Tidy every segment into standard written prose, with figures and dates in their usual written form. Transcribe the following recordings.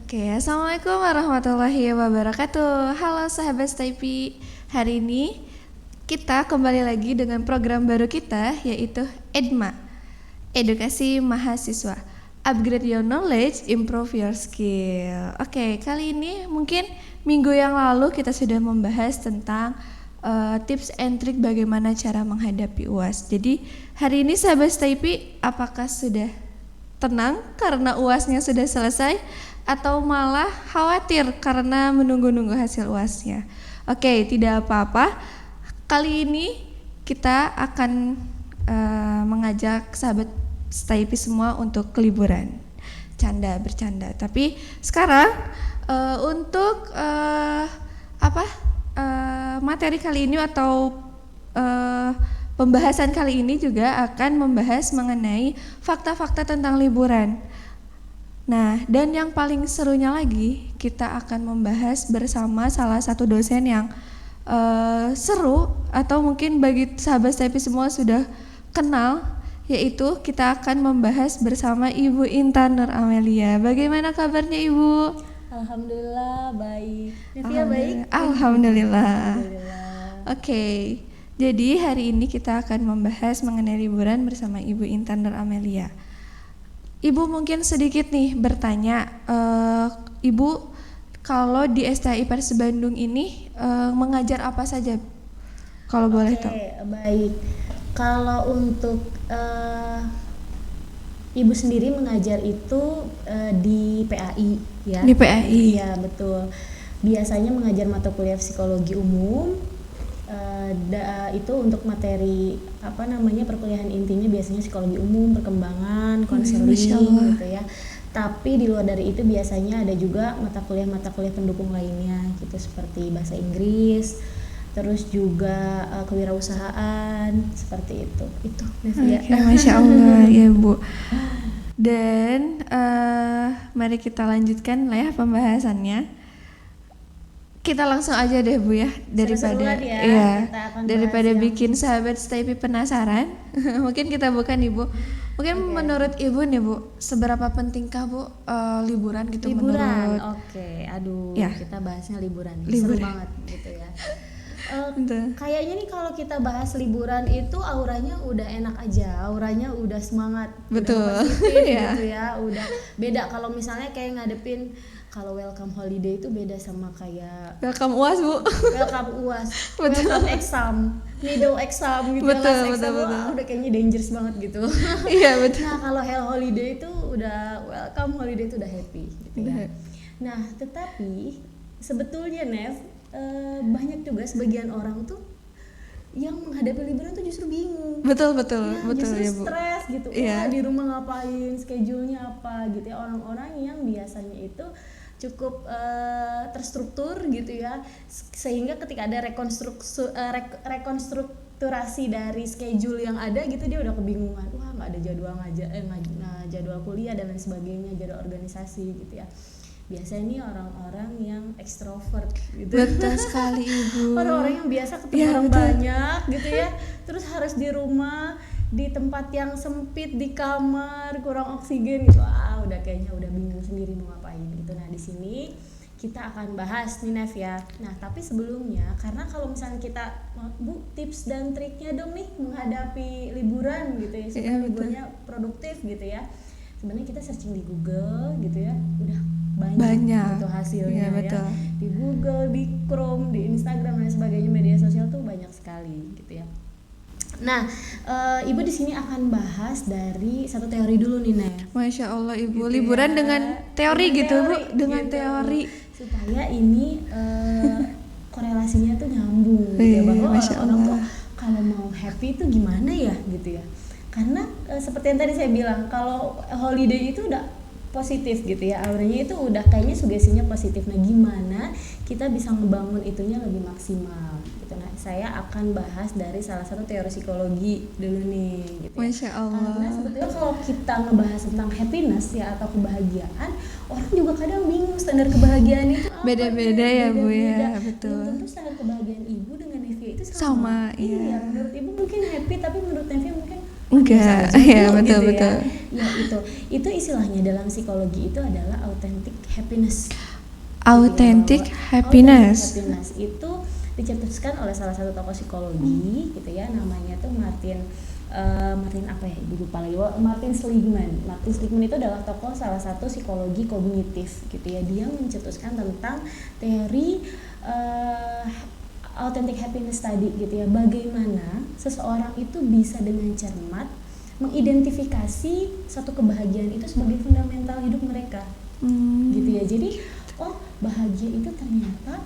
Oke, Assalamualaikum warahmatullahi wabarakatuh. Halo sahabat Staypi, hari ini kita kembali lagi dengan program baru kita, yaitu EDMA, Edukasi Mahasiswa. Upgrade your knowledge, improve your skill. Oke, kali ini mungkin minggu yang lalu kita sudah membahas tentang tips and trick bagaimana cara menghadapi UAS. Jadi hari ini sahabat Staypi, apakah sudah tenang karena UASnya sudah selesai atau malah khawatir karena menunggu-nunggu hasil UASnya? Oke, tidak apa-apa. Kali ini kita akan mengajak sahabat Staypi semua untuk liburan, bercanda. Tapi sekarang untuk materi kali ini atau pembahasan kali ini juga akan membahas mengenai fakta-fakta tentang liburan. Nah, dan yang paling serunya lagi, kita akan membahas bersama salah satu dosen yang seru atau mungkin bagi sahabat Staypi semua sudah kenal, yaitu kita akan membahas bersama Ibu Intan Nur Amelia. Bagaimana kabarnya Ibu? Alhamdulillah baik. Nevia baik? Alhamdulillah. Oke. Jadi hari ini kita akan membahas mengenai liburan bersama Ibu Intan Nur Amelia. Ibu mungkin sedikit nih bertanya, Ibu kalau di STI Pers Bandung ini mengajar apa saja? Kalau boleh tahu. Baik. Kalau untuk Ibu sendiri mengajar itu di PAI ya. Di PAI. Iya, betul. Biasanya mengajar mata kuliah psikologi umum. Itu untuk materi perkuliahan intinya biasanya psikologi umum, perkembangan, konseling gitu ya. Tapi di luar dari itu biasanya ada juga mata kuliah pendukung lainnya gitu, seperti bahasa Inggris, terus juga kewirausahaan, seperti itu. Itu ya. Masya Allah ya Bu. Dan mari kita lanjutkan lah ya pembahasannya. Kita langsung aja deh Bu ya, daripada bikin sahabat Staypi penasaran. Mungkin kita buka nih Bu. Mungkin menurut Ibu nih Bu, seberapa pentingkah Bu liburan gitu? Kita bahasnya liburan. Seru banget gitu ya. Kayaknya nih kalau kita bahas liburan itu auranya udah enak aja, auranya udah semangat, betul, udah positif gitu ya, udah beda. Kalau misalnya kayak ngadepin kalau welcome holiday itu beda sama kayak welcome UAS Bu. Welcome UAS, welcome exam, middle exam gitu, betul. Udah kayaknya dangerous banget gitu. Iya betul. Nah kalau holiday itu udah welcome holiday itu udah happy gitu ya. Nah tetapi sebetulnya banyak juga sebagian orang tuh yang menghadapi liburan tuh justru bingung. Betul justru ya Bu. Stres gitu. Di rumah ngapain, schedule-nya apa gitu ya. Orang-orang yang biasanya itu cukup terstruktur gitu ya, sehingga ketika ada rekonstrukturasi dari schedule yang ada gitu, dia udah kebingungan. Wah, nggak ada jadwal kuliah dan lain sebagainya, jadwal organisasi gitu ya. Biasanya ini orang-orang yang ekstrovert gitu. Betul sekali Ibu. Orang-orang yang biasa ketemu orang banyak gitu ya, terus harus di rumah, di tempat yang sempit, di kamar, kurang oksigen gitu. Udah kayaknya udah bingung sendiri mau ngapain gitu. Nah di sini kita akan bahas nih Nev ya. Nah tapi sebelumnya, karena kalau misalnya kita Bu, tips dan triknya dong nih menghadapi liburan gitu ya, supaya liburnya produktif gitu ya. Sebenarnya kita searching di Google gitu ya, udah banyak gitu hasilnya ya. Di Google, di Chrome, di Instagram dan sebagainya, media sosial tuh banyak sekali gitu ya. Nah, Ibu di sini akan bahas dari satu teori dulu nih, Nek. Masya Allah Ibu, gitu liburan ya. dengan teori gitu Bu, dengan teori supaya ini korelasinya tuh nyambung gitu ya, bahwa orang-orang tuh kalau mau happy itu gimana ya gitu ya. Karena seperti yang tadi saya bilang, kalau holiday itu udah positif gitu ya, auranya itu udah kayaknya sugestinya positif. Nah gimana kita bisa ngebangun itunya lebih maksimal gitu. Nah saya akan bahas dari salah satu teori psikologi dulu nih gitu ya. Masya Allah. Karena sebetulnya kalau kita ngebahas tentang happiness ya atau kebahagiaan, orang juga kadang bingung standar kebahagiaan itu apa. Beda-beda ya Bu ya, betul. Tentu standar kebahagiaan Ibu dengan Nevia itu sama. Iya, menurut Ibu mungkin happy, tapi menurut Nevia mungkin enggak. Iya betul. Ya itu istilahnya dalam psikologi itu adalah authentic happiness. Authentic Gitu ya, bahwa happiness. authentic happiness itu dicetuskan oleh salah satu tokoh psikologi gitu ya, namanya tuh Martin apa ya, ibu lupa lagi. Martin Seligman. Martin Seligman itu adalah tokoh salah satu psikologi kognitif gitu ya. Dia mencetuskan tentang teori authentic happiness tadi gitu ya. Bagaimana seseorang itu bisa dengan cermat mengidentifikasi satu kebahagiaan itu sebagai fundamental hidup mereka. Gitu ya. Jadi bahagia itu ternyata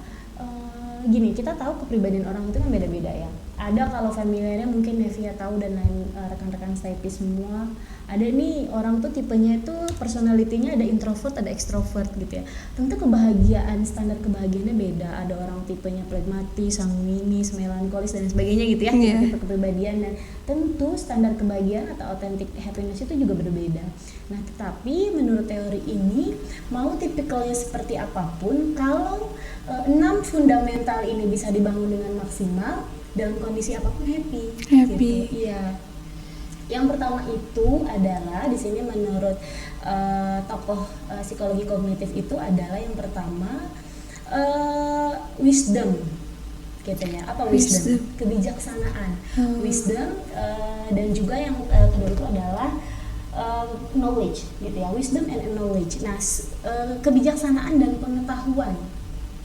gini, kita tahu kepribadian orang itu kan beda-beda ya. Ada kalau familiarnya mungkin Nevia tahu dan lain rekan-rekan Staypi semua. Ada nih orang tuh tipenya itu personalitinya ada introvert, ada extrovert gitu ya. Tentu kebahagiaan, standar kebahagiaannya beda. Ada orang tipenya pragmatis, sanguinis, melankolis dan sebagainya gitu ya. Tipe kepribadian, dan tentu standar kebahagiaan atau authentic happiness itu juga berbeda. Nah, tetapi menurut teori ini mau tipikalnya seperti apapun, kalau 6 fundamental ini bisa dibangun dengan maksimal dalam kondisi apapun happy. Gitu. Iya. Yang pertama itu adalah di sini menurut tokoh psikologi kognitif itu adalah yang pertama wisdom, gitu ya. Apa wisdom? Kebijaksanaan. Wisdom dan juga yang kedua itu adalah knowledge, gitu ya. Wisdom and knowledge. Nah, kebijaksanaan dan pengetahuan.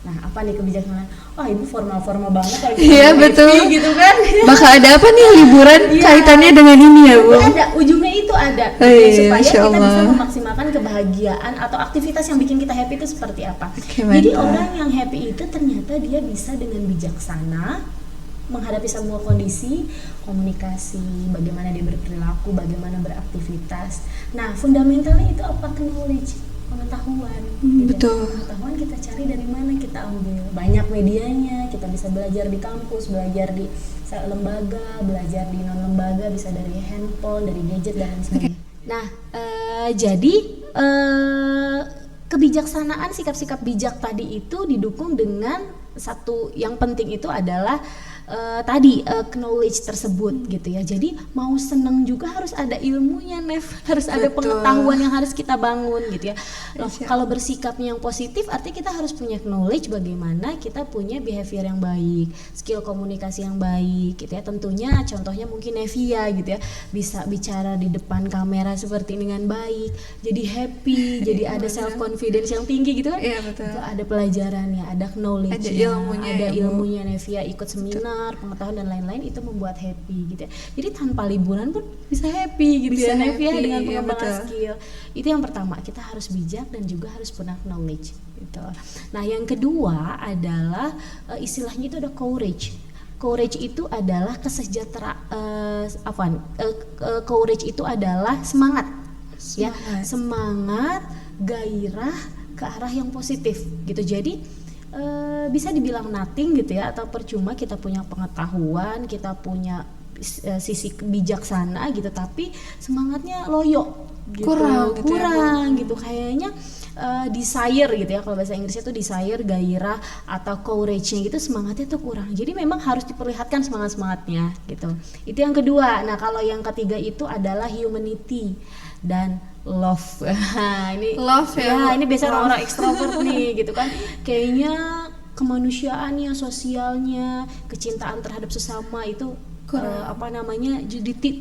Nah, apa nih kebijaksanaan? Ibu formal-formal banget kalau Iya, betul. Gitu kan. Bakal ada apa nih liburan kaitannya dengan ini ya, Bu? Ada, ujungnya itu ada. Supaya kita bisa memaksimalkan kebahagiaan atau aktivitas yang bikin kita happy itu seperti apa. Jadi orang yang happy itu ternyata dia bisa dengan bijaksana menghadapi semua kondisi, komunikasi, bagaimana dia berperilaku, bagaimana beraktivitas. Nah, fundamentalnya itu apa? Knowledge, pengetahuan. Betul. Pengetahuan kita cari dari mana, kita ambil. Banyak medianya, kita bisa belajar di kampus, belajar di lembaga, belajar di non lembaga, bisa dari handphone, dari gadget dan lain sebagainya. Nah, jadi kebijaksanaan, sikap-sikap bijak tadi itu didukung dengan satu yang penting itu adalah knowledge tersebut gitu ya. Jadi mau seneng juga harus ada ilmunya, harus ada pengetahuan yang harus kita bangun gitu ya. Kalau bersikapnya yang positif artinya kita harus punya knowledge bagaimana kita punya behavior yang baik, skill komunikasi yang baik gitu ya. Tentunya contohnya mungkin Nevia gitu ya, bisa bicara di depan kamera seperti ini dengan baik, jadi happy, jadi ada self confidence yang tinggi gitu kan. Iya, betul. Itu ada pelajarannya, ada knowledge, ada ilmunya Nevia ikut seminar, pengetahuan dan lain-lain, itu membuat happy gitu ya. Jadi tanpa liburan pun bisa happy gitu ya Nevia dengan pengembangan skill. Itu yang pertama, kita harus bijak dan juga harus punya knowledge gitu. Nah, yang kedua adalah istilahnya itu ada courage. Courage itu adalah courage itu adalah semangat. Ya, semangat, gairah ke arah yang positif gitu. Jadi bisa dibilang nothing gitu ya, atau percuma kita punya pengetahuan, kita punya sisi bijaksana gitu, tapi semangatnya loyo gitu, kurang gitu kayaknya. Desire gitu ya, kalau bahasa Inggrisnya tuh desire, gairah atau courage-nya gitu, semangatnya tuh kurang. Jadi memang harus diperlihatkan semangatnya gitu. Itu yang kedua. Nah, kalau yang ketiga itu adalah humanity dan love. Ini love ya, ini biasanya orang-orang ekstrovert nih gitu kan. Kayaknya kemanusiaannya, sosialnya, kecintaan terhadap sesama itu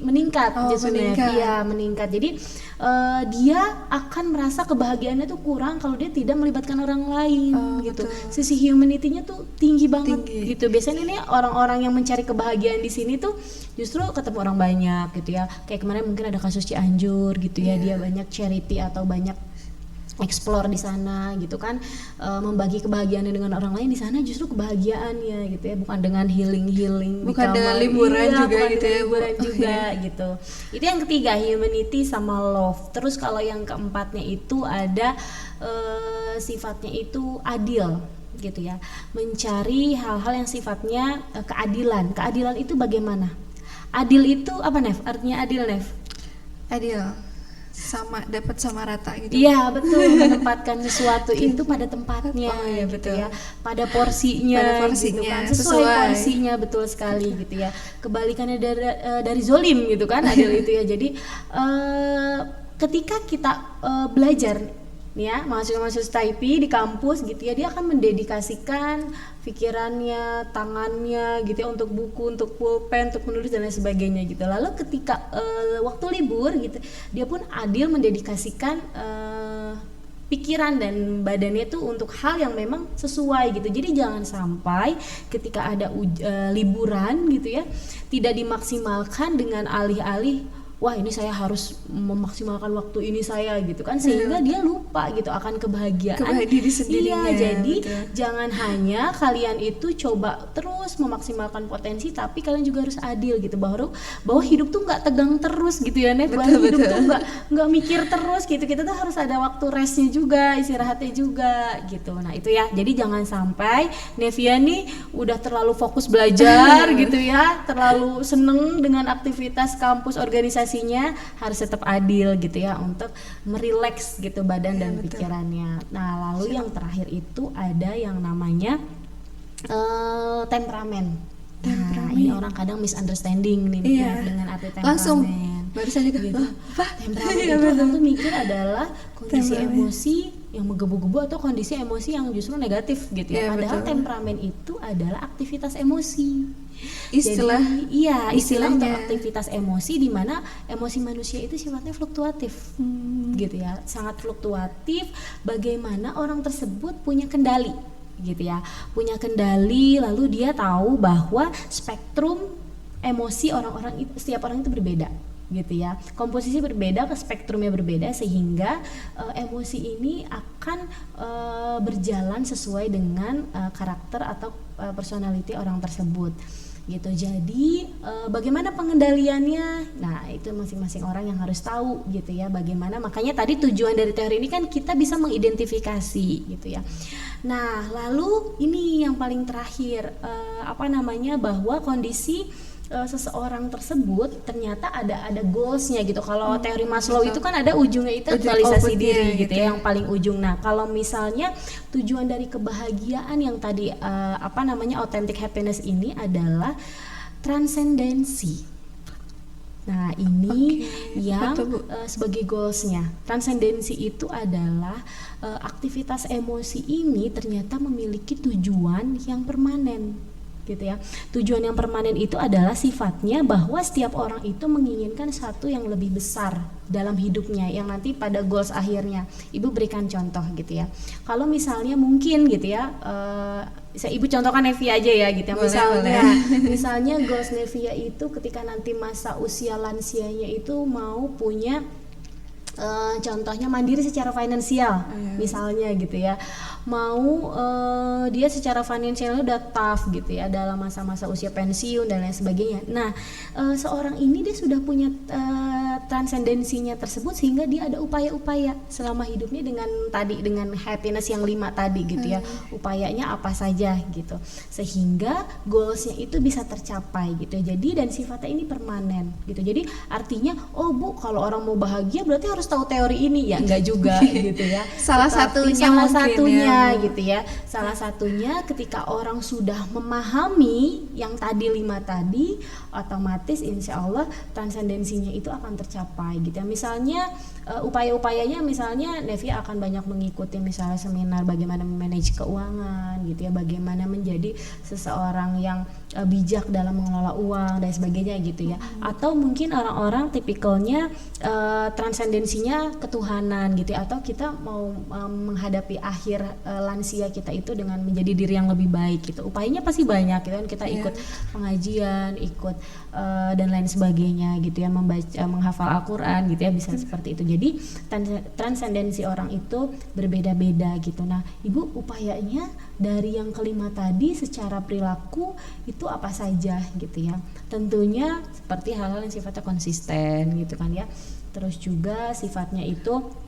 meningkat. Iya, meningkat. Jadi dia akan merasa kebahagiaannya tuh kurang kalau dia tidak melibatkan orang lain gitu. Betul. Sisi humanity-nya tuh tinggi banget gitu. Biasanya ini orang-orang yang mencari kebahagiaan di sini tuh justru ketemu orang banyak gitu ya. Kayak kemarin mungkin ada kasus Cianjur gitu ya, dia banyak charity atau banyak explore di sana gitu kan, membagi kebahagiaannya dengan orang lain di sana, justru kebahagiaannya gitu ya, bukan dengan healing bukan dengan liburan juga gitu ya, liburan juga gitu. Itu yang ketiga, humanity sama love. Terus kalau yang keempatnya itu ada sifatnya itu adil gitu ya, mencari hal-hal yang sifatnya keadilan. Keadilan itu bagaimana? Adil itu apa, Nev? Artinya adil, Nev? Adil dapat sama rata gitu. Iya, betul, menempatkan sesuatu itu pada tempatnya gitu ya, pada porsinya gitu kan, sesuai porsinya, betul sekali gitu ya. Kebalikannya dari zolim gitu kan, adil itu ya. Jadi ketika kita belajar nih ya, mahasiswa-mahasiswa Taipei di kampus gitu ya, dia akan mendedikasikan pikirannya, tangannya gitu ya untuk buku, untuk pulpen, untuk menulis dan lain sebagainya gitu. Lalu ketika waktu libur gitu, dia pun adil mendedikasikan pikiran dan badannya tuh untuk hal yang memang sesuai gitu. Jadi jangan sampai ketika ada liburan gitu ya, tidak dimaksimalkan dengan alih-alih wah ini saya harus memaksimalkan waktu ini saya gitu kan, sehingga dia lupa gitu akan kebahagiaan diri sendirinya. Iya, jadi betul. jangan hanya kalian itu coba terus memaksimalkan potensi, tapi kalian juga harus adil gitu, bahwa hidup tuh nggak tegang terus gitu ya Nef, bahwa hidup tuh nggak mikir terus gitu, kita tuh harus ada waktu restnya juga, istirahatnya juga gitu. Nah itu ya, jadi jangan sampai Nevia nih udah terlalu fokus belajar gitu ya, terlalu seneng dengan aktivitas kampus organisasinya, harus tetap adil gitu ya untuk merileks gitu badan dan pikirannya. Nah lalu yang terakhir itu ada yang namanya temperamen. Nah ini orang kadang misunderstanding nih dengan arti temperamen. Langsung barusan juga gitu. Temperamen itu orang tuh mikir adalah kondisi emosi yang menggebu-gebu atau kondisi emosi yang justru negatif gitu ya. Padahal temperamen itu adalah aktivitas emosi. Istilah untuk aktivitas emosi, di mana emosi manusia itu sifatnya fluktuatif gitu ya, sangat fluktuatif. Bagaimana orang tersebut punya kendali gitu ya, punya kendali, lalu dia tahu bahwa spektrum emosi orang-orang itu, setiap orang itu berbeda gitu ya, komposisi berbeda, spektrumnya berbeda, sehingga emosi ini akan berjalan sesuai dengan karakter atau personality orang tersebut gitu. Jadi bagaimana pengendaliannya, nah itu masing-masing orang yang harus tahu gitu ya, bagaimana. Makanya tadi tujuan dari teori ini kan kita bisa mengidentifikasi gitu ya. Nah lalu ini yang paling terakhir, bahwa kondisi seseorang tersebut ternyata ada goalsnya gitu. Kalau teori Maslow itu kan ada ujungnya itu aktualisasi diri gitu ya, yang paling ujung. Nah kalau misalnya tujuan dari kebahagiaan yang tadi authentic happiness ini adalah transendensi. Nah ini yang sebagai goalsnya. Transendensi itu adalah aktivitas emosi ini ternyata memiliki tujuan yang permanen gitu ya. Tujuan yang permanen itu adalah sifatnya bahwa setiap orang itu menginginkan satu yang lebih besar dalam hidupnya, yang nanti pada goals akhirnya. Ibu berikan contoh gitu ya. Kalau misalnya mungkin gitu ya, Ibu contohkan Nevia aja ya gitu ya. Misalnya goals Nevia itu ketika nanti masa usia lansianya itu mau punya contohnya mandiri secara finansial, misalnya gitu ya, mau dia secara finansial udah tough gitu ya dalam masa-masa usia pensiun dan lain sebagainya. Nah seorang ini dia sudah punya transendensinya tersebut, sehingga dia ada upaya-upaya selama hidupnya dengan happiness yang 5 tadi gitu ya. Upayanya apa saja gitu, sehingga goalsnya itu bisa tercapai gitu. Jadi dan sifatnya ini permanen gitu. Jadi artinya Bu, kalau orang mau bahagia berarti harus tahu teori ini ya, enggak juga gitu ya. Salah satunya gitu ya. Salah satunya ketika orang sudah memahami yang tadi 5 tadi, otomatis insya Allah transendensinya itu akan tercapai gitu ya. Misalnya upaya-upayanya, misalnya Nevia akan banyak mengikuti misalnya seminar bagaimana memanage keuangan gitu ya, bagaimana menjadi seseorang yang bijak dalam mengelola uang dan sebagainya gitu ya. Atau mungkin orang-orang tipikalnya transendensinya ketuhanan gitu ya, atau kita mau menghadapi akhir lansia kita itu dengan menjadi diri yang lebih baik gitu. Upayanya pasti banyak gitu kan, kita ikut pengajian, ikut dan lain sebagainya gitu ya, membaca, menghafal Al-Quran gitu ya, bisa seperti itu. Jadi transendensi orang itu berbeda-beda gitu. Nah Ibu, upayanya dari yang kelima tadi secara perilaku itu apa saja gitu ya. Tentunya seperti hal-hal yang sifatnya konsisten gitu kan ya. Terus juga sifatnya itu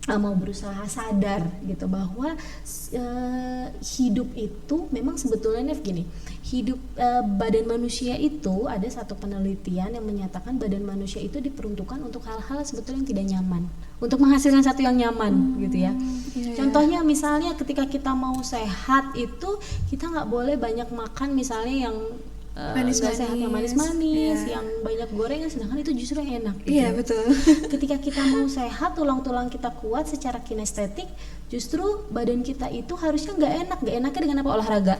mau berusaha sadar gitu bahwa hidup itu memang sebetulnya gini, hidup badan manusia itu, ada satu penelitian yang menyatakan badan manusia itu diperuntukkan untuk hal-hal sebetulnya yang tidak nyaman, untuk menghasilkan satu yang nyaman gitu ya. Contohnya misalnya ketika kita mau sehat itu kita nggak boleh banyak makan misalnya yang nggak sehat, yang manis-manis, Iya. yang banyak gorengan, sedangkan itu justru yang enak gitu. Iya betul. Ketika kita mau sehat, tulang-tulang kita kuat secara kinestetik, justru badan kita itu harusnya nggak enaknya dengan apa? Olahraga,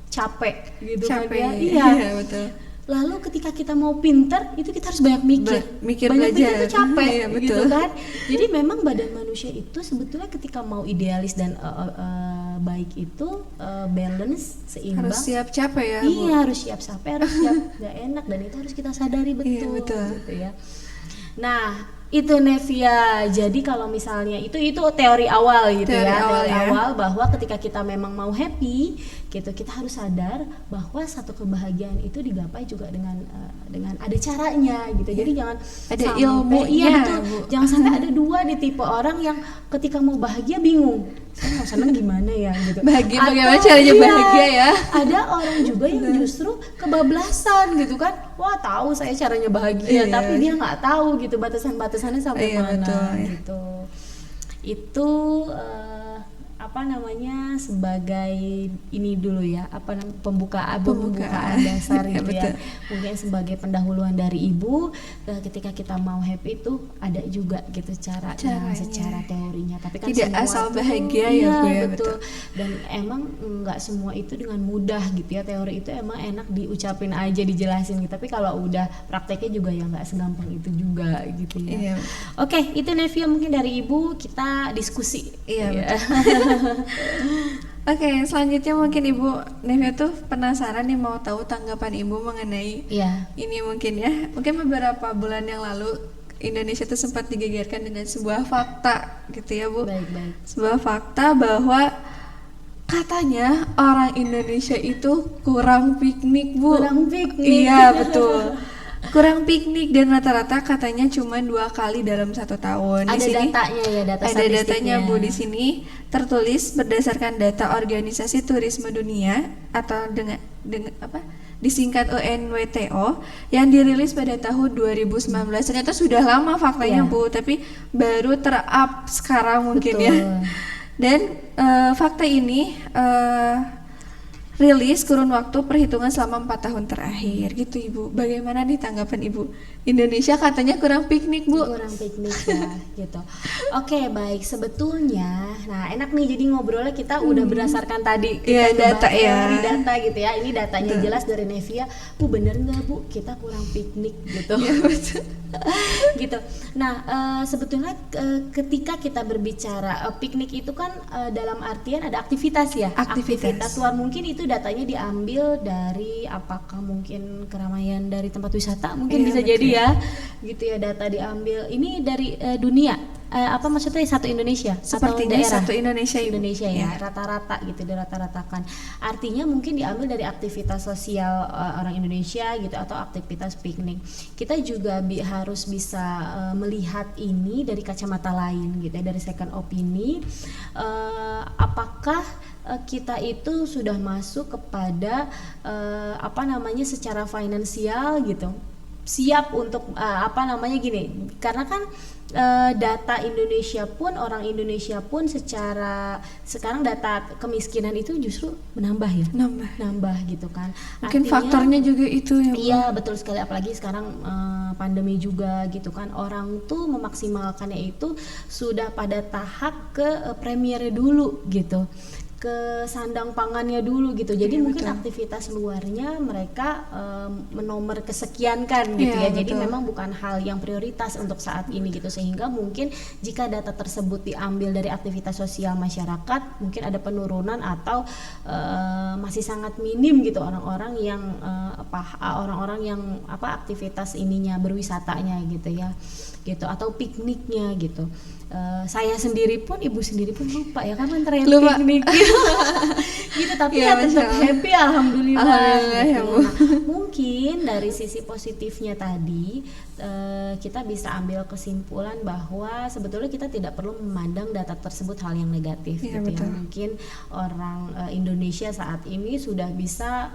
capek gitu kan Capek. ya. Iya betul. Lalu ketika kita mau pinter, itu kita harus banyak mikir. Mikir Banyak belajar. mikir itu capek, Iya, betul. gitu kan. Jadi memang badan manusia itu sebetulnya ketika mau idealis dan baik itu balance, seimbang. Harus siap capek ya, Bu. Iya, harus siap capek, harus siap gak enak, dan itu harus kita sadari betul, Iya, betul. gitu ya. Nah, itu Nevia. Jadi kalau misalnya itu teori awal gitu Teori ya, awal teori ya. awal bahwa ketika kita memang mau happy, gitu, kita harus sadar bahwa satu kebahagiaan itu digapai juga dengan ada caranya gitu. Jadi jangan Ada sampai, ilmunya, iya betul. Bu. Jangan sampai ada dua di tipe orang yang ketika mau bahagia bingung. Saya mau seneng gimana ya gitu. Bahagia, Atau, bagaimana caranya bahagia ya? Ada orang juga yang justru kebablasan gitu kan. Wah, tahu saya caranya bahagia, Iya. tapi dia nggak tahu gitu batasan-batasannya sampai Iya, mana betul, ya. gitu. Itu apa namanya, sebagai ini dulu ya, pembukaan dasar Iya, gitu ya. betul. Mungkin sebagai pendahuluan dari Ibu, ketika kita mau happy itu ada juga gitu caranya. Secara teorinya, tapi kan Tidak semua asal tuh, bahagia ya, iya, Bu, ya, betul. betul. Dan emang nggak semua itu dengan mudah gitu ya. Teori itu emang enak diucapin aja, dijelasin gitu, tapi kalau udah prakteknya juga ya nggak segampang itu juga gitu ya. Iya. Oke, itu Nevia mungkin dari Ibu, kita diskusi. Iya, Oke, selanjutnya mungkin Ibu Nevia tuh penasaran nih, mau tahu tanggapan Ibu mengenai Iya. ini mungkin ya. Mungkin beberapa bulan yang lalu Indonesia tuh sempat digegerkan dengan sebuah fakta gitu ya, Bu. Baik. Sebuah fakta bahwa katanya orang Indonesia itu kurang piknik, Bu. Kurang piknik. Iya, betul. Kurang piknik, dan rata-rata katanya cuma 2 kali dalam 1 tahun. Ada datanya ya, data ada statistiknya. datanya, Bu. Di sini tertulis berdasarkan data Organisasi Turisme Dunia atau dengan apa? Disingkat UNWTO, yang dirilis pada tahun 2019. Ternyata sudah lama faktanya, Iya. Bu, tapi baru ter-up sekarang mungkin Betul. ya. Dan fakta ini rilis kurun waktu perhitungan selama 4 tahun terakhir gitu, Ibu. Bagaimana nih tanggapan Ibu? Indonesia katanya kurang piknik, Bu. Kurang piknik ya gitu. Oke, baik, sebetulnya nah enak nih, jadi ngobrolnya kita udah berdasarkan tadi Iya, data ngebahas ya. teori data gitu ya. Ini datanya jelas dari Nevia. Bu, bener nggak, Bu, kita kurang piknik gitu. Iya, betul. Gitu. Nah, sebetulnya ketika kita berbicara piknik itu kan dalam artian ada aktivitas ya. Aktivitas. luar, mungkin itu datanya diambil dari apakah mungkin keramaian dari tempat wisata, mungkin Iya, bisa betul. jadi ya. Gitu ya, data diambil. Ini dari dunia. Apa maksudnya satu Indonesia Sepertinya atau daerah? satu Indonesia, Ibu. Indonesia ya, Iya. rata-rata gitu, dirata-ratakan. Artinya mungkin diambil dari aktivitas sosial orang Indonesia gitu, atau aktivitas piknik. Kita juga harus bisa melihat ini dari kacamata lain gitu ya, dari second opini. Apakah kita itu sudah masuk kepada apa namanya, secara finansial gitu, siap untuk gini, karena kan data Indonesia pun, orang Indonesia pun secara sekarang data kemiskinan itu justru menambah ya, nambah gitu kan. Mungkin Artinya, faktornya juga itu ya, Bu. iya, betul sekali, apalagi sekarang pandemi juga gitu kan. Orang tuh memaksimalkannya itu sudah pada tahap ke premiernya dulu gitu, ke sandang pangannya dulu gitu. Jadi Iya, mungkin betul. aktivitas luarnya mereka menomor kesekiankan gitu Iya, ya. Jadi betul. memang bukan hal yang prioritas untuk saat ini gitu. Sehingga mungkin jika data tersebut diambil dari aktivitas sosial masyarakat, mungkin ada penurunan atau masih sangat minim gitu orang-orang yang aktivitas ininya, berwisatanya gitu ya. Gitu, atau pikniknya gitu. Saya sendiri pun, Ibu sendiri pun lupa ya kapan terakhir Lupa. piknik gitu, tapi Iya, ya tetap Masya Allah. happy, alhamdulillah, Alhamdulillah, gitu. ya, Bu. Nah, mungkin dari sisi positifnya tadi kita bisa ambil kesimpulan bahwa sebetulnya kita tidak perlu memandang data tersebut hal yang negatif Iya, gitu ya. betul. Mungkin orang Indonesia saat ini sudah bisa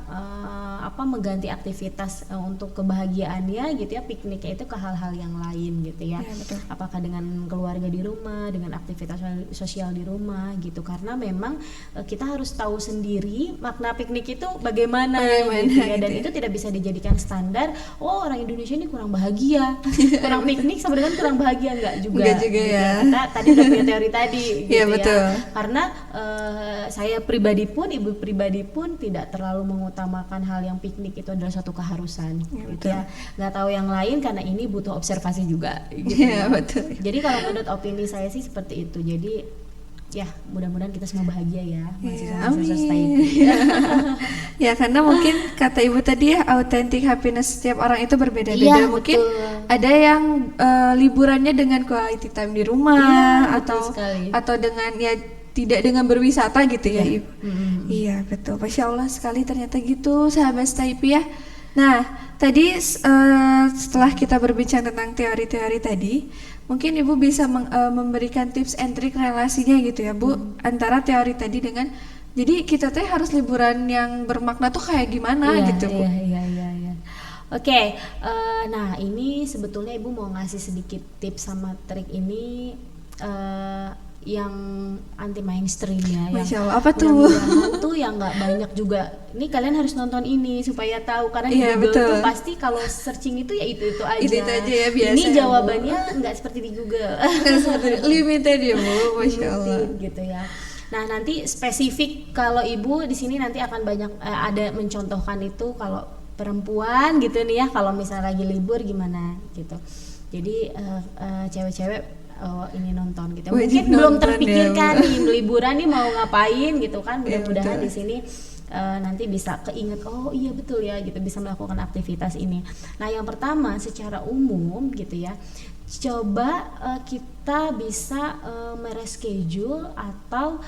mengganti aktivitas untuk kebahagiaannya gitu ya, pikniknya itu ke hal-hal yang lain gitu ya. Iya, betul. Apakah dengan keluarga di rumah, dengan aktivitas sosial di rumah gitu, karena memang kita harus tahu sendiri makna piknik itu bagaimana gitu ya, dan itu tidak bisa dijadikan standar. Oh, orang Indonesia ini kurang bahagia, kurang piknik sama dengan kurang bahagia, enggak juga Enggak juga gitu. ya. Kita tadi udah punya teori tadi gitu Iya, ya. betul. Karena saya pribadi pun, ibu pribadi pun tidak terlalu mengutamakan hal yang piknik itu adalah suatu keharusan Iya, gitu ya. Nggak tahu yang lain karena ini butuh observasi juga gitu Iya, ya. betul. Jadi kalau menurut opini saya sih seperti itu. Jadi ya mudah-mudahan kita semua bahagia ya, mahasiswa-mahasiswa STAIP. Ya, karena mungkin kata ibu tadi ya, authentic happiness setiap orang itu berbeda-beda. Iya, Mungkin betul. ada yang liburannya dengan quality time di rumah, Iya, atau betul sekali. atau dengan ya tidak dengan berwisata gitu ya, Ibu. Iya, betul. Masya Allah sekali ternyata gitu, sahabat STAIP ya. Nah, tadi setelah kita berbincang tentang teori-teori tadi, mungkin Ibu bisa memberikan tips and trick relasinya gitu ya, Bu, antara teori tadi dengan, jadi kita teh harus liburan yang bermakna tuh kayak gimana Iya, gitu, Bu. Iya. Oke, nah ini sebetulnya Ibu mau ngasih sedikit tips sama trik ini yang anti mainstream ya. Masya yang Allah, apa tuh? mudah-mudahan tuh yang nggak banyak juga. Ini kalian harus nonton ini supaya tahu, karena di Iya, Google betul. tuh pasti kalau searching itu ya itu aja. Itu aja ya, biasa Ini ya, Bu. jawabannya nggak seperti di Google. Limited ya, Bu. Masya Allah. Limited gitu ya. Nah, nanti spesifik kalau Ibu di sini nanti akan banyak ada mencontohkan itu kalau perempuan gitu nih ya, kalau misalnya lagi libur gimana gitu. Jadi cewek-cewek ini nonton gitu. Wajib Mungkin belum nonton terpikirkan ya, Bu. nih liburan nih mau ngapain gitu kan. Iya, Mudah-mudahan betul. di sini nanti bisa keinget, oh iya betul ya gitu, bisa melakukan aktivitas ini. Nah, yang pertama secara umum gitu ya, coba kita bisa mereschedule atau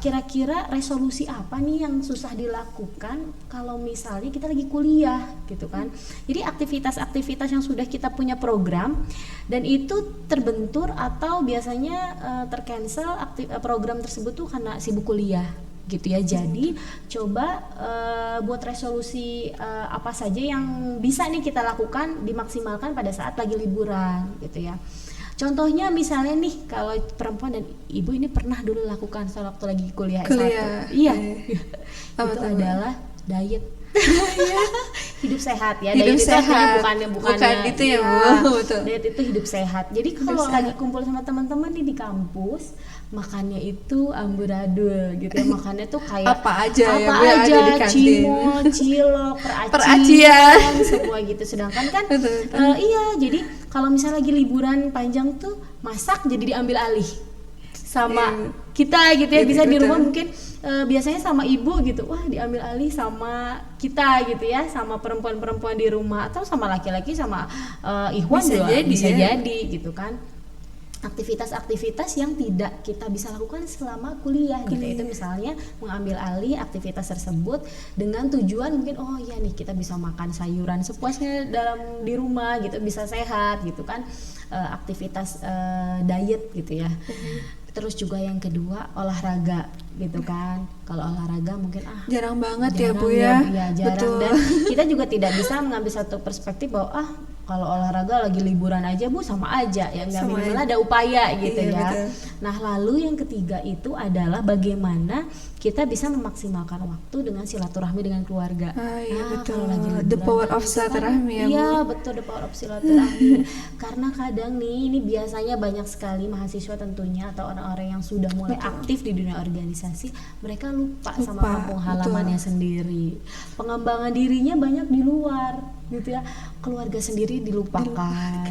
kira-kira resolusi apa nih yang susah dilakukan kalau misalnya kita lagi kuliah gitu kan. Jadi aktivitas-aktivitas yang sudah kita punya program dan itu terbentur atau biasanya tercancel program tersebut tuh karena sibuk kuliah gitu ya. Jadi coba buat resolusi apa saja yang bisa nih kita lakukan, dimaksimalkan pada saat lagi liburan gitu ya. Contohnya misalnya nih, kalau perempuan dan ibu ini pernah dulu lakukan waktu lagi kuliah Kuliah. S1. Iya. Apa Itu tuh, Bu? adalah diet. Hidup sehat ya. Hidup Diet itu sehat. artinya Bukan itu ya, Bu. iya, Betul. diet itu hidup sehat. Jadi kalau sehat. lagi kumpul sama teman-teman nih di kampus, makannya itu amburadul gitu ya. Makannya tuh kayak Apa aja ya, apa Bu, yang ada aja, di kantin. cimol, cilok, Peracian. peracian, semua gitu. Sedangkan kan Betul. iya, jadi kalau misalnya lagi liburan panjang tuh masak jadi diambil alih sama Iya. kita gitu ya. Iya, Bisa di betul. rumah mungkin biasanya sama ibu gitu, wah diambil alih sama kita gitu ya, sama perempuan-perempuan di rumah, atau sama laki-laki sama ikhwan Bisa juga jadi, bisa ya. jadi gitu kan. Aktivitas-aktivitas yang tidak kita bisa lakukan selama kuliah gitu. Itu misalnya mengambil alih aktivitas tersebut dengan tujuan mungkin, oh iya nih kita bisa makan sayuran sepuasnya dalam di rumah gitu, bisa sehat gitu kan. Aktivitas diet gitu ya. Terus juga yang kedua olahraga gitu kan. Kalau olahraga mungkin Jarang banget ya, jarang Bu ya. ya, jarang. Betul. Dan kita juga tidak bisa mengambil satu perspektif bahwa kalau olahraga lagi liburan aja Bu sama aja ya, nggak, Sama minimal aja. ada upaya gitu Iya, ya. betul. Nah, lalu yang ketiga itu adalah bagaimana kita bisa memaksimalkan waktu dengan silaturahmi dengan keluarga. Iya, betul. Kalau lagi liburan The power kan of itu silaturahmi ya, Bu. Iya, betul, the power of silaturahmi. Karena kadang nih, ini biasanya banyak sekali mahasiswa tentunya atau orang-orang yang sudah mulai aktif di dunia organisasi, mereka lupa sama kampung halamannya sendiri. Pengembangan dirinya banyak di luar gitu ya. Keluarga sendiri dilupakan.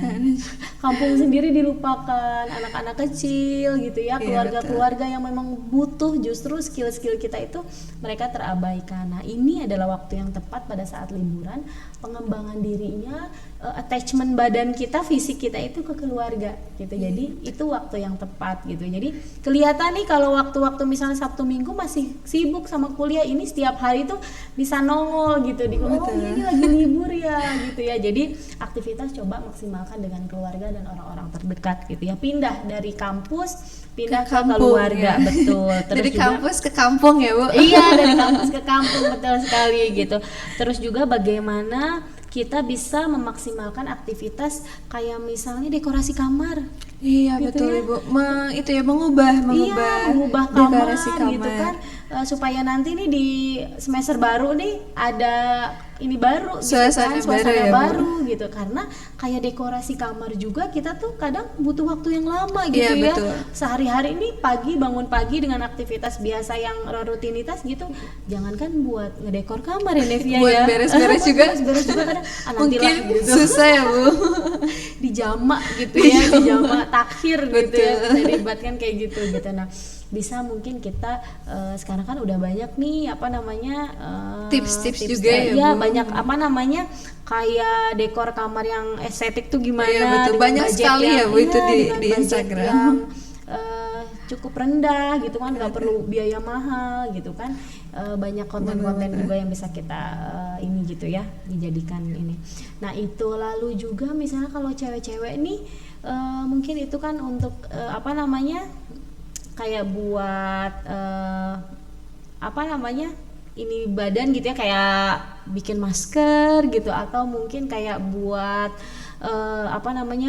Kampung sendiri dilupakan, anak-anak kecil gitu ya, Iya, keluarga-keluarga yang memang butuh tuh justru skill-skill kita itu mereka terabaikan. Nah ini adalah waktu yang tepat pada saat liburan, pengembangan dirinya, attachment badan kita, fisik kita itu ke keluarga gitu. Jadi itu waktu yang tepat gitu. Jadi kelihatan nih kalau waktu-waktu misalnya Sabtu Minggu masih sibuk sama kuliah, ini setiap hari tuh bisa nongol gitu di oh ini lagi libur ya gitu ya. Jadi aktivitas coba maksimalkan dengan keluarga dan orang-orang terdekat gitu ya. Pindah dari kampus pindah ke keluarga ya. Betul. Terus dari juga, kampus ke kampung ya Bu. Iya dari kampus ke kampung betul sekali gitu. Terus juga bagaimana kita bisa memaksimalkan aktivitas kayak misalnya dekorasi kamar. Iya gitu betul ya. Ibu. Itu ya mengubah kamar, gitu kan supaya nanti nih di semester baru nih ada ini baru suasana gitu kan, baru gitu. Karena kayak dekorasi kamar juga kita tuh kadang butuh waktu yang lama gitu ya. Betul. Sehari-hari ini bangun pagi dengan aktivitas biasa yang rutinitas gitu. Jangankan buat ngedekor kamar ya Nevia buat ya. beres-beres juga. Beres-beres juga kadang mungkin gitu. Susah ya Bu. Dijama gitu ya, dijama takhir gitu ya. Bisa dibatkan kayak gitu. Nah, bisa mungkin kita sekarang kan udah banyak nih tips-tips juga ya Bu. Banyak kayak dekor kamar yang estetik tuh gimana. Iya betul, banyak sekali ya Bu itu di Instagram yang cukup rendah gitu kan, nggak perlu biaya mahal gitu kan. Banyak konten-konten juga yang bisa kita ini gitu ya dijadikan ini. Nah itu lalu juga misalnya kalau cewek-cewek nih mungkin itu kan untuk kayak buat ini badan gitu ya, kayak bikin masker gitu, atau mungkin kayak buat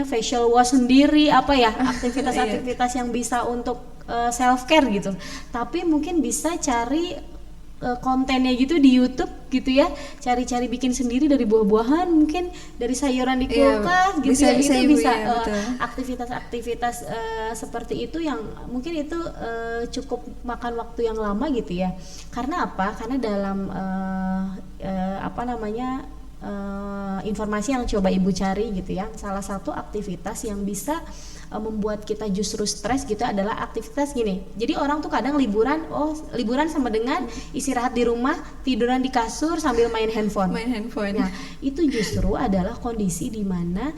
facial wash sendiri aktivitas-aktivitas yang bisa untuk self care gitu. Tapi mungkin bisa cari kontennya gitu di YouTube gitu ya, cari-cari bikin sendiri dari buah-buahan, mungkin dari sayuran di kulkas gitu ya. Itu bisa aktivitas-aktivitas seperti itu yang mungkin itu cukup makan waktu yang lama gitu ya. Karena apa? Karena dalam informasi yang coba Ibu cari gitu ya, salah satu aktivitas yang bisa membuat kita justru stres gitu adalah aktivitas gini. Jadi orang tuh kadang liburan sama dengan istirahat di rumah, tiduran di kasur sambil main handphone. Nah, itu justru adalah kondisi di mana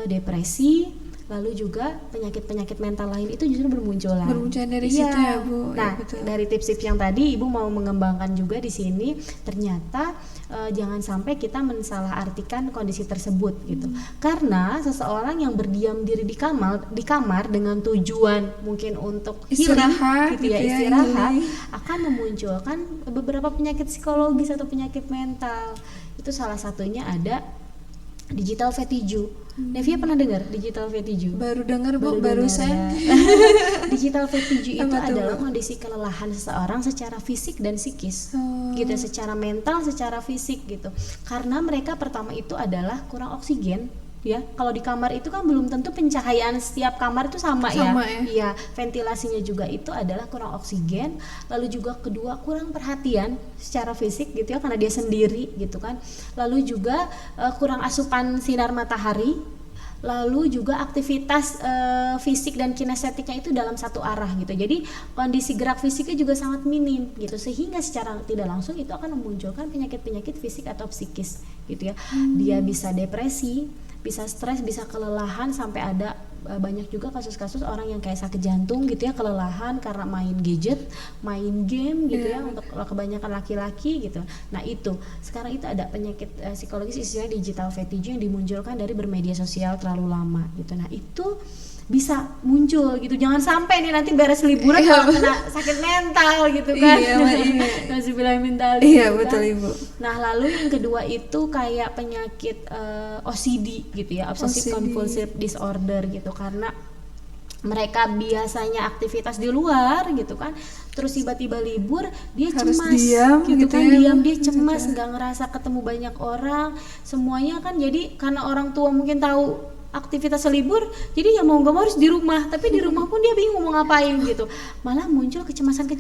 depresi, lalu juga penyakit-penyakit mental lain itu justru bermunculan dari situ ya Bu. Nah, dari tips-tips yang tadi Ibu mau mengembangkan juga di sini, ternyata jangan sampai kita mensalahartikan kondisi tersebut gitu. Karena seseorang yang berdiam diri di kamar dengan tujuan mungkin untuk istirahat gitu ya, istirahat akan memunculkan beberapa penyakit psikologis atau penyakit mental. Itu salah satunya ada digital fatigue. Nevia pernah dengar digital fatigue? Baru dengar Bu, barusan. Ya. Digital fatigue itu adalah kondisi kelelahan seseorang secara fisik dan psikis. Gitu, secara mental, secara fisik gitu. Karena mereka pertama itu adalah kurang oksigen. Ya, kalau di kamar itu kan belum tentu pencahayaan setiap kamar itu sama ya. Iya, ventilasinya juga itu adalah kurang oksigen. Lalu juga kedua kurang perhatian secara fisik gitu ya, karena dia sendiri gitu kan. Lalu juga kurang asupan sinar matahari. Lalu juga aktivitas fisik dan kinestetiknya itu dalam satu arah gitu. Jadi kondisi gerak fisiknya juga sangat minim gitu, sehingga secara tidak langsung itu akan memunculkan penyakit-penyakit fisik atau psikis gitu ya. Dia bisa depresi, bisa stres, bisa kelelahan, sampai ada banyak juga kasus-kasus orang yang kayak sakit jantung gitu ya, kelelahan karena main gadget, main game gitu ya, untuk kebanyakan laki-laki gitu. Nah itu sekarang itu ada penyakit psikologis istilahnya digital fatigue yang dimunculkan dari bermedia sosial terlalu lama gitu. Nah itu bisa muncul gitu, jangan sampai nih nanti beres liburan kalau kena sakit mental gitu kan. Masih bilang mental gitu betul kan. Ibu. Nah lalu yang kedua itu kayak penyakit OCD gitu ya, obsessive compulsive disorder gitu, karena mereka biasanya aktivitas di luar gitu kan, terus tiba-tiba libur dia harus cemas diam, gitu kan ya, diam, dia cemas, nggak ngerasa ketemu banyak orang semuanya kan. Jadi karena orang tua mungkin tahu aktivitas libur, jadi ya mau nggak mau harus di rumah, tapi di rumah pun dia bingung mau ngapain gitu, malah muncul kecemasan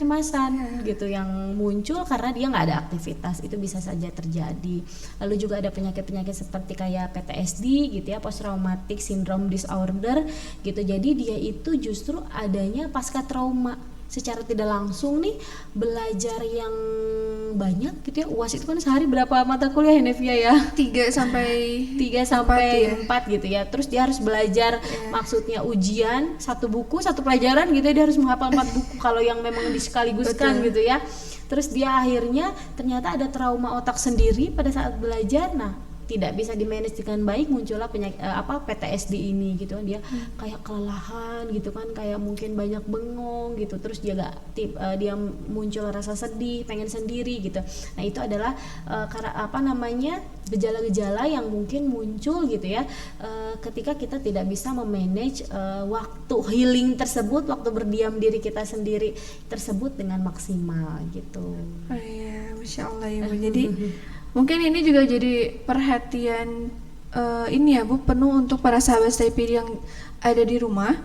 gitu yang muncul karena dia nggak ada aktivitas. Itu bisa saja terjadi. Lalu juga ada penyakit-penyakit seperti kayak PTSD gitu ya, post traumatic syndrome disorder gitu. Jadi dia itu justru adanya pasca trauma secara tidak langsung nih belajar yang banyak gitu ya. UAS itu kan sehari berapa mata kuliah ya Nevia ya? 3 sampai 4 gitu ya. Terus dia harus belajar, maksudnya ujian, satu buku, satu pelajaran gitu ya, dia harus menghafal 4 buku kalau yang memang disekaligus,kan gitu ya. Terus dia akhirnya ternyata ada trauma otak sendiri pada saat belajar. Nah, tidak bisa di-manage dengan baik, muncullah PTSD ini gitu kan. Dia kayak kelelahan gitu kan, kayak mungkin banyak bengong gitu. Terus dia muncul rasa sedih, pengen sendiri gitu. Nah, itu adalah gejala-gejala yang mungkin muncul gitu ya ketika kita tidak bisa memanage waktu healing tersebut, waktu berdiam diri kita sendiri tersebut dengan maksimal gitu. Oh iya, Masya Allah Ibu. Jadi mungkin ini juga jadi perhatian ini ya Bu, penuh untuk para sahabat stay PD yang ada di rumah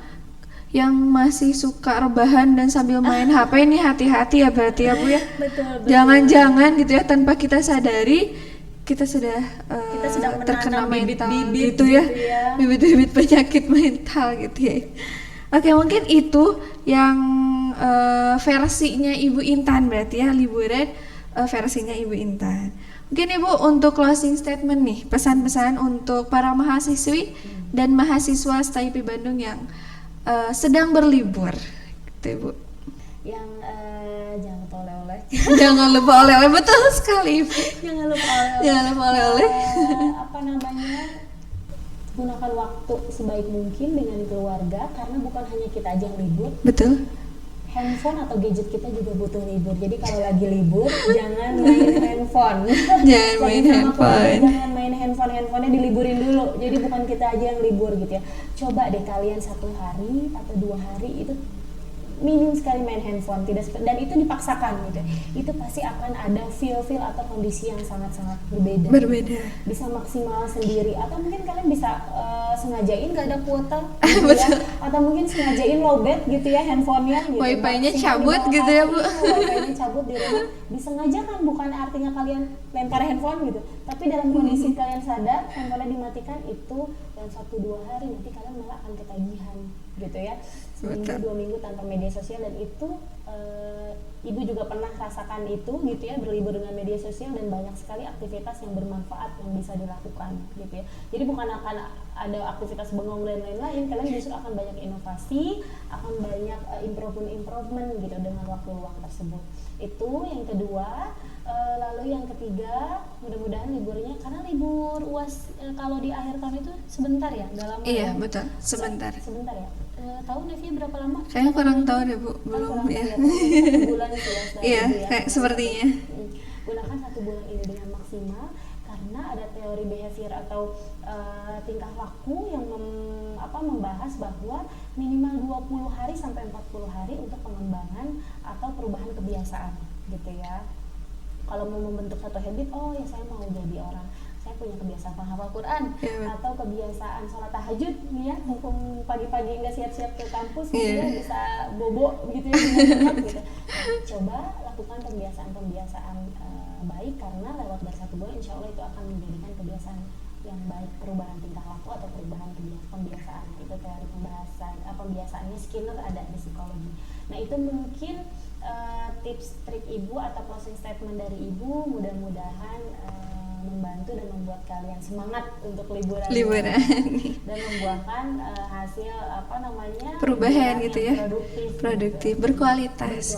yang masih suka rebahan dan sambil main HP. Ini hati-hati ya berarti ya Bu ya. Betul. Jangan-jangan gitu ya tanpa kita sadari kita sudah terkena mental bibit-bibit gitu ya. ya. Bibit-bibit penyakit mental gitu ya. Oke, mungkin itu yang versinya Ibu Intan berarti ya, liburan versinya Ibu Intan. Mungkin Ibu untuk closing statement nih, pesan-pesan untuk para mahasiswi dan mahasiswa STIP Bandung yang sedang berlibur, gitu Ibu. Yang jangan lupa oleh-oleh. Jangan lupa oleh-oleh, betul sekali Ibu. Jangan lupa oleh-oleh. Jangan lupa oleh-oleh. Gunakan waktu sebaik mungkin dengan keluarga, karena bukan hanya kita aja yang libur. Betul. Handphone atau gadget kita juga butuh libur. Jadi kalau lagi libur jangan main handphone. Jangan main handphone. Jangan main handphonenya diliburin dulu. Jadi bukan kita aja yang libur gitu ya. Coba deh kalian 1 hari atau 2 hari itu minim sekali main handphone, dan itu dipaksakan gitu. Itu pasti akan ada feel atau kondisi yang sangat-sangat berbeda. Bisa maksimal sendiri, atau mungkin kalian bisa sengajain gak ada kuota gitu ya, atau mungkin sengajain lowbat gitu ya handphonenya gitu. Wifi-nya cabut gitu ya Bu. Wifi-nya cabut di rumah. Disengajakan, bukan artinya kalian lempar handphone gitu, tapi dalam kondisi kalian sadar handphonenya dimatikan, itu dalam 1-2 hari nanti kalian malah akan ketagihan gitu ya. Seminggu 2 minggu tanpa media sosial, dan itu Ibu juga pernah rasakan itu gitu ya, berlibur dengan media sosial, dan banyak sekali aktivitas yang bermanfaat yang bisa dilakukan gitu ya. Jadi bukan akan ada aktivitas bengong dan lain-lain, kalian justru akan banyak inovasi, akan banyak improvement gitu dengan waktu luang tersebut. Itu yang kedua. Lalu yang ketiga, mudah-mudahan liburnya, karena libur UAS kalau di akhir tahun itu sebentar ya, nggak lama. Iya, ya? Betul, sebentar Ya. Tahu Nevia berapa lama? Kayaknya kurang tahu deh Bu, belum ya. 1 bulan itu ya. Iya, kayak sepertinya. Gunakan 1 bulan ini dengan maksimal, karena ada teori behavior atau tingkah laku yang membahas bahwa minimal 20 hari sampai 40 hari untuk pengembangan atau perubahan kebiasaan gitu ya. Kalau mau membentuk satu habit, ya saya mau jadi orang, saya punya kebiasaan menghafal Quran, atau kebiasaan sholat tahajud nih ya, mumpung pagi-pagi nggak siap-siap ke kampus gitu ya, bisa bobo gitu ya, gitu. Coba lakukan pembiasaan baik, karena lewat dari 1 bulan insya Allah itu akan menjadikan kebiasaan yang baik, perubahan tingkah laku atau perubahan pembiasaan. Itu teori pembiasaannya Skinner ada di psikologi. Nah, itu mungkin tips trik Ibu atau closing statement dari Ibu, mudah-mudahan membantu dan membuat kalian semangat untuk liburan dan membuahkan hasil perubahan gitu ya, produktif gitu. berkualitas,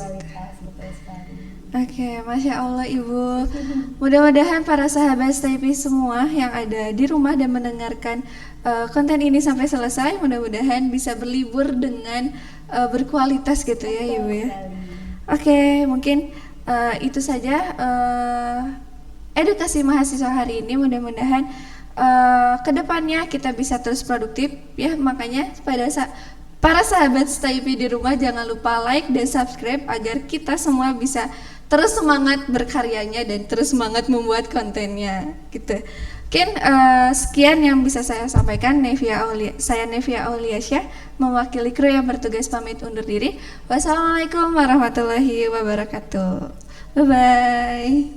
betul sekali. Oke, Masya Allah Ibu. Mudah-mudahan para sahabat STIP semua yang ada di rumah dan mendengarkan konten ini sampai selesai, mudah-mudahan bisa berlibur dengan berkualitas gitu ya Ibu ya. Oke, mungkin itu saja edukasi mahasiswa hari ini. Mudah-mudahan kedepannya kita bisa terus produktif ya. Makanya para sahabat STIP di rumah jangan lupa like dan subscribe agar kita semua bisa terus semangat berkaryanya dan terus semangat membuat kontennya gitu. Mungkin sekian yang bisa saya sampaikan. Saya Nevia Auliasyah, mewakili kru yang bertugas, pamit undur diri. Wassalamualaikum warahmatullahi wabarakatuh. Bye bye.